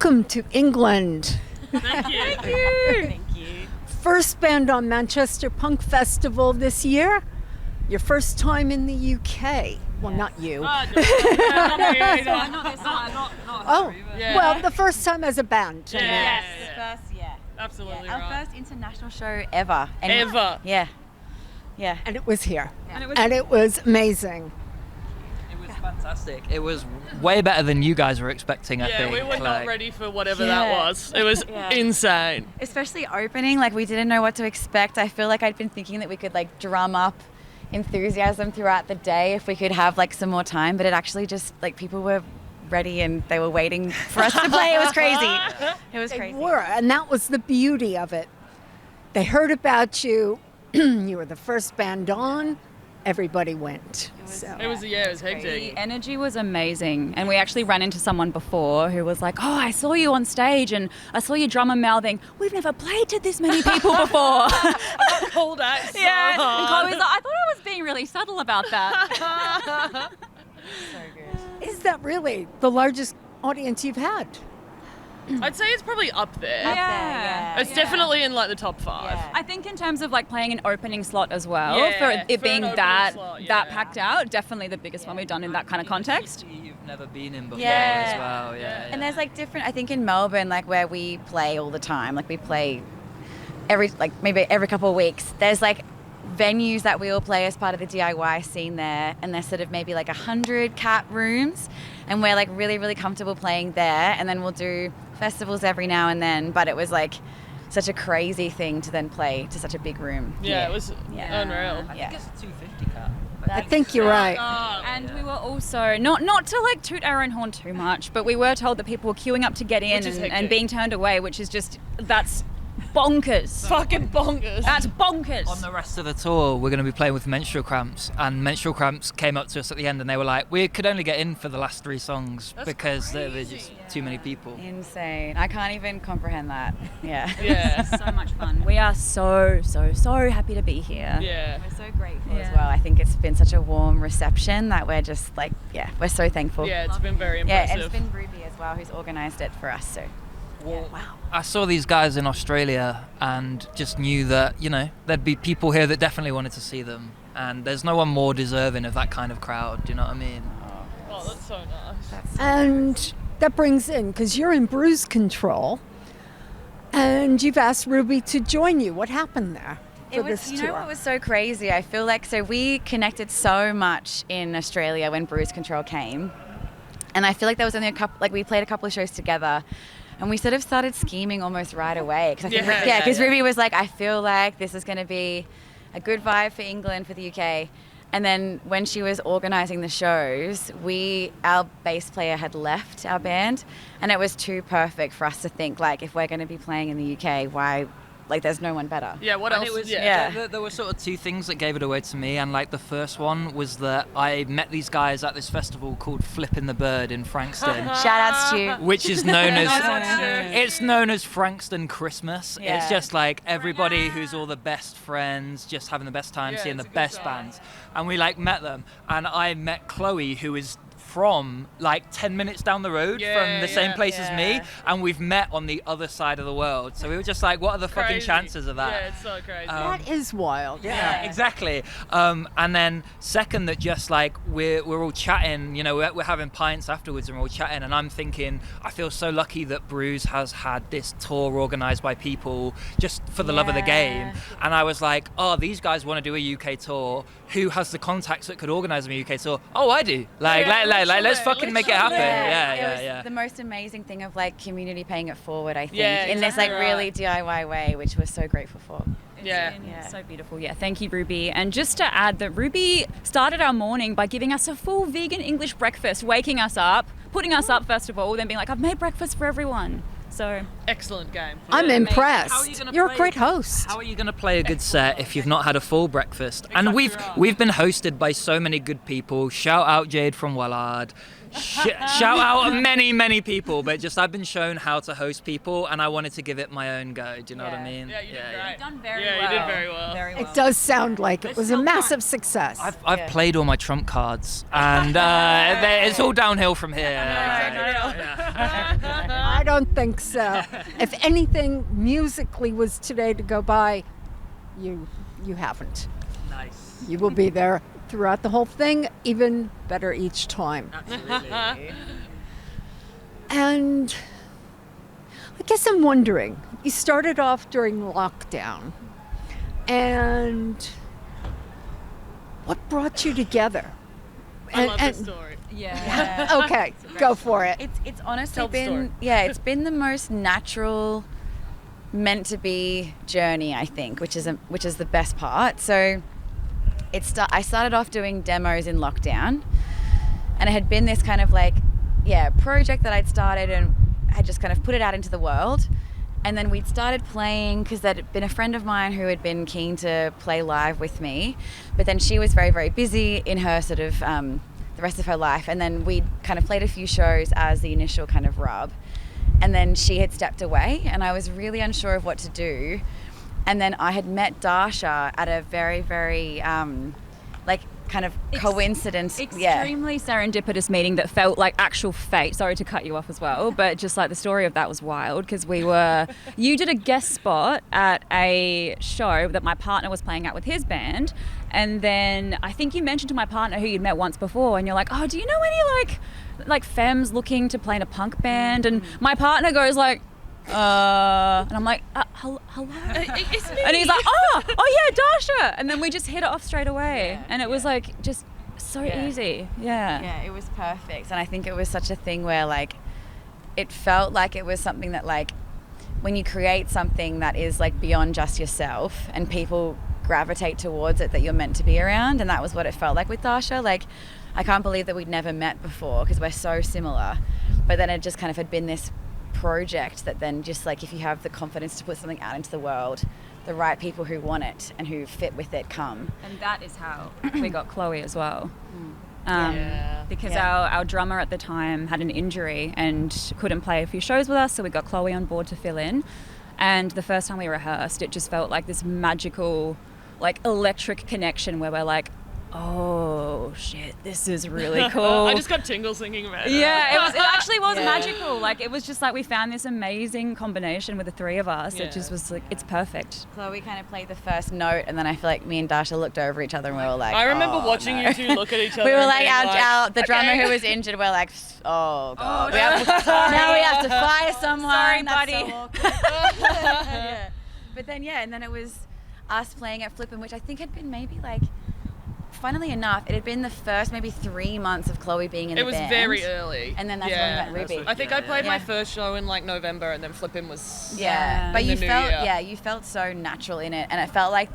Welcome to England. Thank you. Thank you. First band on Manchester Punk Festival this year. Your first time in the UK. Well, not you. Not this Not Oh, Yeah. well, the first time as a band. Yeah. Yes, Yeah. the first, yeah. Absolutely Our right. first international show ever. And Ever. Yeah. Yeah. And it was here. Yeah. And it was amazing. It was fantastic. It was way better than you guys were expecting, I Yeah, think. we were not Like, ready for whatever Yeah. that was. It was Yeah. insane. Especially opening, like we didn't know what to expect. I feel like I'd been thinking that we could like drum up enthusiasm throughout the day if we could have like some more time, but it actually just like people were ready and they were waiting for us to play. It was crazy. It was They crazy. were, and that was the beauty of it. They heard about you. You were the first band on. Everybody went. It was hectic. The energy was amazing, and we actually ran into someone before who was like, "Oh, I saw you on stage, and I saw your drummer mouthing, 'We've never played to this many people before.'" Cold out so yeah, and hard. Chloe's like, "I thought I was being really subtle about that." So good. Is that really the largest audience you've had? I'd say it's probably up there. Yeah. It's definitely in like the top 5. Yeah. I think in terms of like playing an opening slot as well, Yeah, for it for being an opening that slot, that yeah. packed out, definitely the biggest one we've done in that kind of context. You've never been in before Yeah. as well, yeah. And there's like different, I think in Melbourne, like where we play all the time, like we play maybe every couple of weeks, there's like venues that we all play as part of the DIY scene there, and there's sort of maybe like 100 cap rooms, and we're like really, really comfortable playing there, and then we'll do festivals every now and then, but it was like such a crazy thing to then play to such a big room. Yeah, it was Yeah. unreal. I Yeah. think it's a 250 cap. I think you're right. And we were also not to like toot our own horn too much, but we were told that people were queuing up to get in Which is hectic. and being turned away, which is just that's bonkers. Fucking bonkers. That's bonkers. On the rest of the tour, we're going to be playing with Menstrual Cramps, and Menstrual Cramps came up to us at the end and they were like, we could only get in for the last 3 songs because there were just too many people. Insane. I can't even comprehend that. Yeah. Yeah. So much fun. We are so happy to be here. Yeah. We're so grateful Yeah. as well. I think it's been such a warm reception that we're just like, yeah, we're so thankful. Yeah, it's been very Yeah, impressive. and it's been R.U.B as well who's organised it for us. So, Well, I saw these guys in Australia and just knew that, you know, there'd be people here that definitely wanted to see them. And there's no one more deserving of that kind of crowd, do you know what I mean? Oh, that's so nice. And that brings in, because you're in Bruise Control, and you've asked R.U.B to join you. What happened there for it was, this you tour? know what was so crazy? I feel like, so we connected so much in Australia when Bruise Control came. And I feel like there was only a couple, like we played a couple of shows together. And we sort of started scheming almost right away. Cause I think, Yeah. because R.U.B was like, I feel like this is going to be a good vibe for England, for the UK. And then when she was organising the shows, our bass player had left our band. And it was too perfect for us to think, like, if we're going to be playing in the UK, why, like, there's no one better. Yeah, what And else? it was, yeah. there were sort of 2 things that gave it away to me, and like the first one was that I met these guys at this festival called Flippin' the Bird in Frankston. Shout outs to you. Which is known Yeah. it's known as Frankston Christmas. Yeah. It's just like everybody who's all the best friends, just having the best time, Yeah, seeing the it's a good best time. bands. And we like met them, and I met Chloe, who is from like 10 minutes down the road Yeah, from the same yeah. place as me, Yeah. and we've met on the other side of the world. So we were just like, what are the fucking Crazy. chances of that? Yeah, it's so crazy. That is wild. Yeah, exactly. And then second, that just like we're all chatting, you know, we're having pints afterwards and we're all chatting, and I'm thinking, I feel so lucky that Bruise has had this tour organised by people just for the love of the game. Yeah. And I was like, oh, these guys want to do a UK tour. Who has the contacts that could organise a UK tour? Oh, I do. Like, Yeah, let's fucking make it happen. It was Yeah. the most amazing thing of like community paying it forward, I think, Yeah, in this like exactly really DIY way, which we're so grateful for. Yeah. Yeah. So beautiful. Yeah, thank you, R.U.B. And just to add that R.U.B started our morning by giving us a full vegan English breakfast, waking us up, putting us up first of all, then being like, I've made breakfast for everyone. So Excellent game. I'm How are you impressed. gonna You're a play- great host. How are you going to play a good set if you've not had a full breakfast? And Exactly we've right. we've been hosted by so many good people. Shout out Jade from Wellard. shout out many people, but just I've been shown how to host people, and I wanted to give it my own go. Do you know what I mean? Yeah, you did great. You've done very Yeah, well. you did very well. Very well. It does sound like it It's was a still massive success. I've played all my trump cards, and it's all downhill from here. I don't think so. If anything musically was today to go by, you haven't. Nice. You will be there throughout the whole thing, even better each time. Absolutely. And I guess I'm wondering, you started off during lockdown, and what brought you together? I love this story. Yeah. Okay, go for it. It's honestly Tell the story. it's been the most natural, meant to be journey, I think, which is the best part. So I started off doing demos in lockdown, and it had been this kind of like project that I'd started, and I just kind of put it out into the world. And then we'd started playing because there'd been a friend of mine who had been keen to play live with me, but then she was very, very busy in her sort of the rest of her life. And then we'd kind of played a few shows as the initial kind of rub. And then she had stepped away, and I was really unsure of what to do. And then I had met Dasha at a very, very kind of coincidence. Extremely serendipitous meeting that felt like actual fate. Sorry to cut you off as well, but just like the story of that was wild because you did a guest spot at a show that my partner was playing at with his band, and then I think you mentioned to my partner who you'd met once before, and you're like, oh, do you know any like femmes looking to play in a punk band? And my partner goes like, and I'm like, hello? It's me. And he's like, oh yeah, Dasha. And then we just hit it off straight away. And it was like just so easy. Yeah, it was perfect. And I think it was such a thing where like it felt like it was something that like when you create something that is like beyond just yourself and people gravitate towards it, that you're meant to be around. And that was what it felt like with Dasha. Like I can't believe that we'd never met before because we're so similar, but then it just kind of had been this project that then just like if you have the confidence to put something out into the world, the right people who want it and who fit with it come. and that is how we got Chloe as well. Because Yeah. our drummer at the time had an injury and couldn't play a few shows with us, so we got Chloe on board to fill in. And the first time we rehearsed, it just felt like this magical, like electric connection where we're like, oh shit, this is really cool. I just got tingles thinking about it. Yeah, it actually was magical. Like it was just like we found this amazing combination with the three of us. Yeah. It just was like, it's perfect. Chloe kind of played the first note, and then I feel like me and Dasha looked over each other and we were like, I remember oh, watching no. you two look at each other. We were and like, being the drummer okay. who was injured, we're like, oh god, now we have to fire someone. Sorry, That's buddy. so awkward. But then and then it was us playing at Flippin', which I think had been maybe like, funnily enough, it had been the first maybe 3 months of Chloe being in the It was band. very early. And then that's when we met R.U.B. I think I played my Yeah. first show in like November, and then Flippin' was. Yeah, but in you the new felt year. you felt so natural in it, and it felt like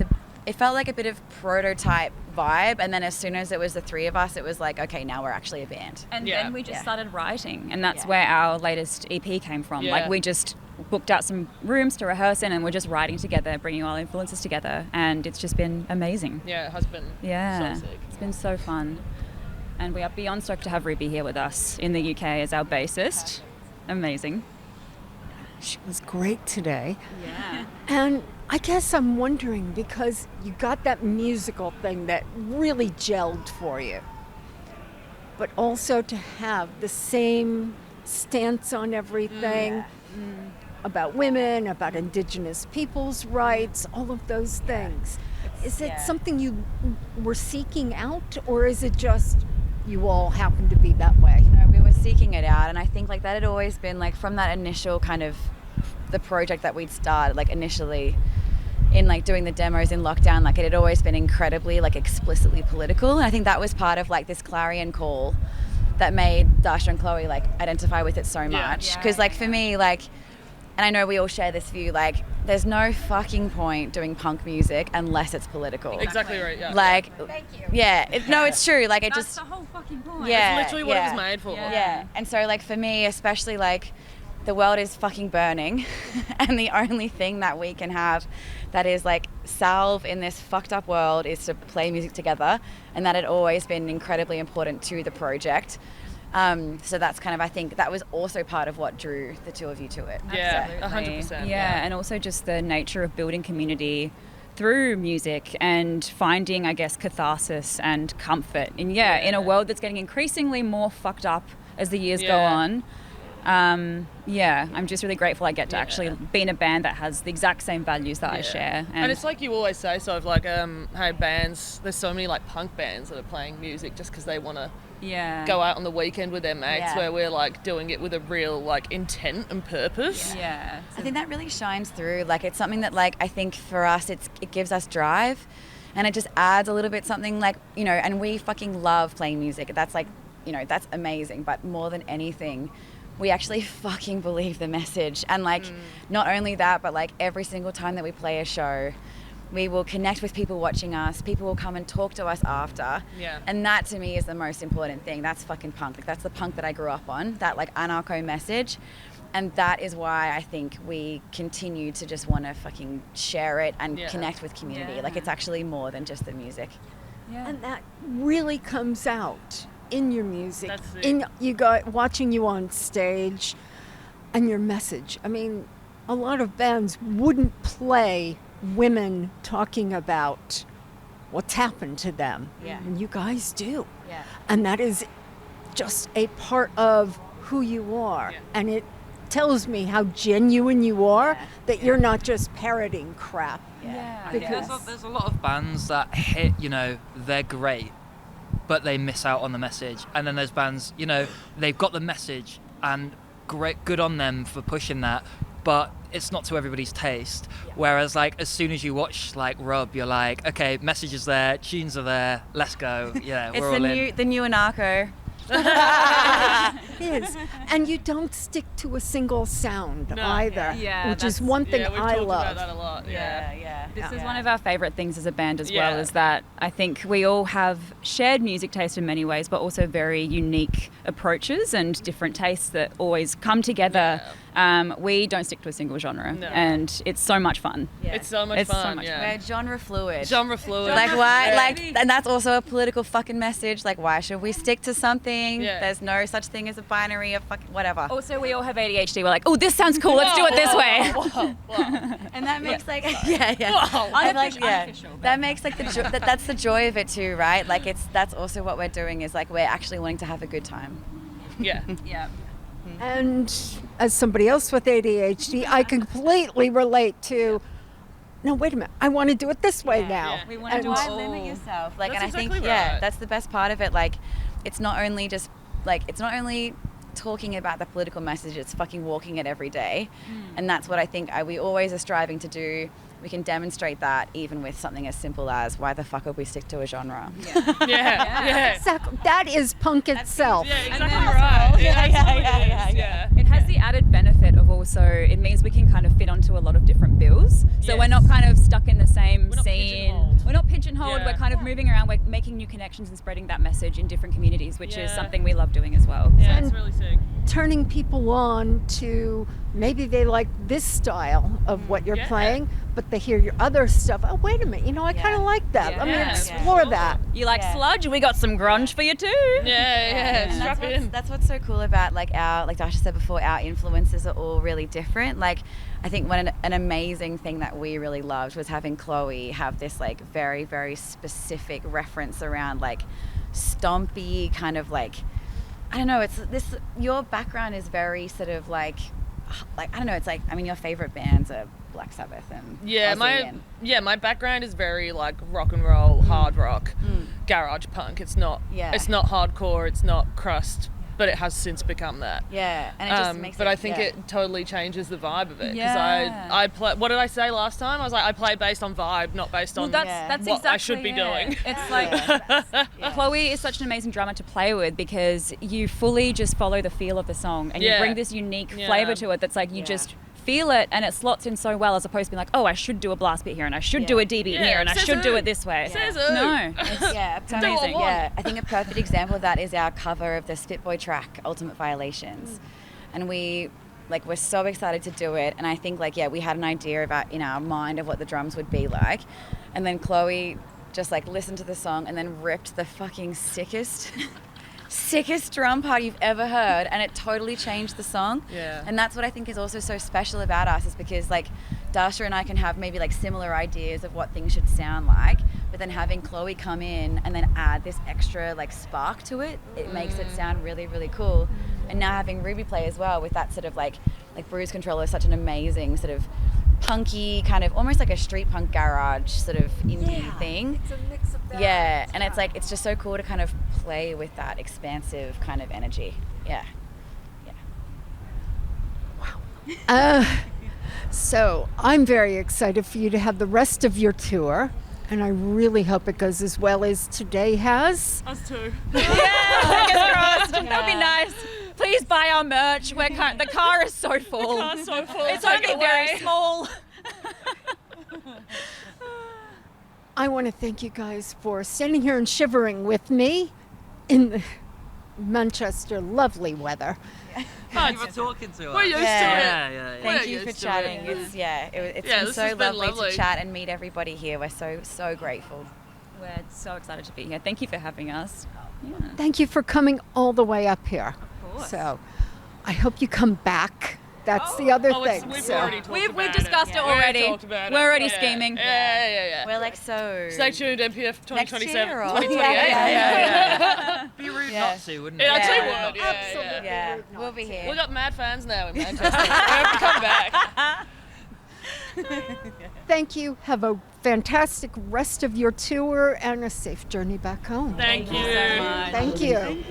a bit of prototype vibe. And then as soon as it was the three of us, it was like, okay, now we're actually a band. And Yeah. then we just Yeah. started writing, and that's Yeah. where our latest EP came from. Yeah. Like we just booked out some rooms to rehearse in, and we're just writing together, bringing all influences together, and it's just been amazing. Yeah, it has been. Yeah, So sick. it's been so fun, and we are beyond stoked to have R.U.B here with us in the UK as our bassist. Amazing. She was great today. Yeah. And I guess I'm wondering, because you got that musical thing that really gelled for you, but also to have the same stance on everything about women, about Indigenous people's rights, all of those things. Is it something you were seeking out, or is it just you all happen to be that way? No, we were seeking it out, and I think like that had always been like from that initial kind of the project that we'd started, like initially in like doing the demos in lockdown, like it had always been incredibly like explicitly political, and I think that was part of like this clarion call that made Dasha and Chloe like identify with it so much. Because like for me, like, and I know we all share this view, like there's no fucking point doing punk music unless it's political. Exactly right. Yeah. Like, no, it's true. Like it That's just, the whole fucking point. yeah, It's literally what it was made for. Yeah. And so like for me, especially like the world is fucking burning and the only thing that we can have that is like salve in this fucked up world is to play music together, and that had always been incredibly important to the project. So that's kind of, I think that was also part of what drew the two of you to it. Yeah, Absolutely. 100%. Yeah, and also just the nature of building community through music and finding, I guess, catharsis and comfort. And in a world that's getting increasingly more fucked up as the years go on. I'm just really grateful I get to actually be in a band that has the exact same values that I share. And it's like you always say, sort of like, hey, bands, there's so many like punk bands that are playing music just because they want to go out on the weekend with their mates, where we're like doing it with a real like intent and purpose. I think that really shines through. Like, it's something that, like, I think for us it gives us drive, and it just adds a little bit something, like, you know, and we fucking love playing music. That's like, you know, that's amazing, but more than anything, we actually fucking believe the message. And like, not only that, but like every single time that we play a show, we will connect with people watching us. People will come and talk to us after. Yeah. And that to me is the most important thing. That's fucking punk. Like, that's the punk that I grew up on, that like anarcho message. And that is why I think we continue to just want to fucking share it and connect with community. Like, it's actually more than just the music. And that really comes out in your music, That's it. in watching you on stage, and your message. I mean, a lot of bands wouldn't play women talking about what's happened to them, and you guys do. And that is just a part of who you are, and it tells me how genuine you are, that you're not just parroting crap. I think there's a lot of bands that hit, you know, they're great, but they miss out on the message. And then there's bands, you know, they've got the message and good on them for pushing that, but it's not to everybody's taste. Whereas, like, as soon as you watch like R.U.B, you're like, okay, message is there, tunes are there, let's go. Yeah, It's we're all in. the new anarcho. It is. And you don't stick to a single sound either, Yeah, which is one thing we've I talked love. about that a lot. This is one of our favourite things as a band as Yeah. well, is that I think we all have shared music taste in many ways, but also very unique approaches and different tastes that always come together. We don't stick to a single genre, and it's so much fun. It's so much fun. We're genre fluid. Genre fluid. Like, why? Like, and that's also a political fucking message. Like, why should we stick to something? There's no such thing as a binary of fucking whatever. Also, we all have ADHD. We're like, oh, this sounds cool. Let's do it this way. And that makes like, that makes like that's the joy of it too, right? Like, that's also what we're doing, is like, we're actually wanting to have a good time. Yeah. And as somebody else with ADHD, I completely relate to, no, wait a minute, I want to do it this way now. We want to do it Why all. limit yourself? Like, That's and I think, exactly right. that's the best part of it. Like, it's not only just, like, it's not only talking about the political message, it's fucking walking it every day. And that's what I think we always are striving to do. We can demonstrate that even with something as simple as, why the fuck would we stick to a genre? Exactly. That is punk itself. Yeah, exactly right. Yeah. It has the added benefit of also, it means we can kind of fit onto a lot of different bills. So we're not kind of stuck in the same We're not scene. pigeonholed. We're not pigeonholed. Yeah. We're kind of moving around. We're making new connections and spreading that message in different communities, which is something we love doing as well. Yeah, it's really sick. Turning people on to, maybe they like this style of what you're playing, but they hear your other stuff. Oh, wait a minute, you know, I kind of like that. Let me explore that. You like sludge? We got some grunge for you too. Yeah. Strap in. That's what's so cool about, like, like Dasha said before, our influences are all really different. Like, I think an amazing thing that we really loved was having Chloe have this, like, very, very specific reference around, like, stompy kind of, like, I don't know, it's this, your background is very sort of like, I don't know, it's like, I mean, your favorite bands are Black Sabbath and my background is very like rock and roll, hard rock, garage punk. It's not hardcore, it's not crust, but it has since become that. Yeah, and it just makes but it, I think it totally changes the vibe of it, because Yeah. I play. What did I say last time? I was like, I play based on vibe, not based on That's what exactly I should be it. doing. It's like Chloe is such an amazing drummer to play with, because you fully just follow the feel of the song and you bring this unique flavor to it that's like you just feel it, and it slots in so well, as opposed to being like, oh, I should do a blast beat here and I should do a D beat here and I should do it this way. No, it's amazing. Yeah, I think a perfect example of that is our cover of the Spitboy track, Ultimate Violations. And we're so excited to do it. And I think, like, we had an idea about, in our mind, of what the drums would be like. And then Chloe just, like, listened to the song and then ripped the fucking sickest sickest drum part you've ever heard, and it totally changed the song. Yeah. And that's what I think is also so special about us, is because like Dasha and I can have maybe like similar ideas of what things should sound like, but then having Chloe come in and then add this extra like spark to it, it makes it sound really, really cool. And now having R.U.B play as well with that sort of like Bruise Controller is such an amazing sort of punky kind of almost like a street punk garage sort of indie thing. It's a mix of that. Yeah, and it's like it's just so cool to kind of play with that expansive kind of energy. Yeah. So I'm very excited for you to have the rest of your tour, and I really hope it goes as well as today has. Us too. Yeah, fingers crossed. That'd be nice. Please buy our merch. The car is so full. The car's so full. It's Take only it very away. small. I want to thank you guys for standing here and shivering with me in the Manchester lovely weather. Thank you for talking to us. We're used to it. Yeah. Thank We're you for used to chatting. it. It's Yeah, been this so has been lovely lovely. to chat and meet everybody here. We're so grateful. We're so excited to be here. Thank you for having us. Yeah. Thank you for coming all the way up here. Of course. So I hope you come back. That's the other thing. We've So- already talked We've about discussed it already. We talked about it. We're already Yeah. scheming. Yeah. We're like so. Stay tuned, MPF 2027, year or- 2028. Yeah. Be rude Yeah. not to, wouldn't it? Yeah, I'd say Yeah. would. Yeah, Absolutely. Yeah, Rude not we'll be to. here. We got mad fans now in Manchester. We have to come back. Thank you. Have a fantastic rest of your tour and a safe journey back home. Thank you. Thank you.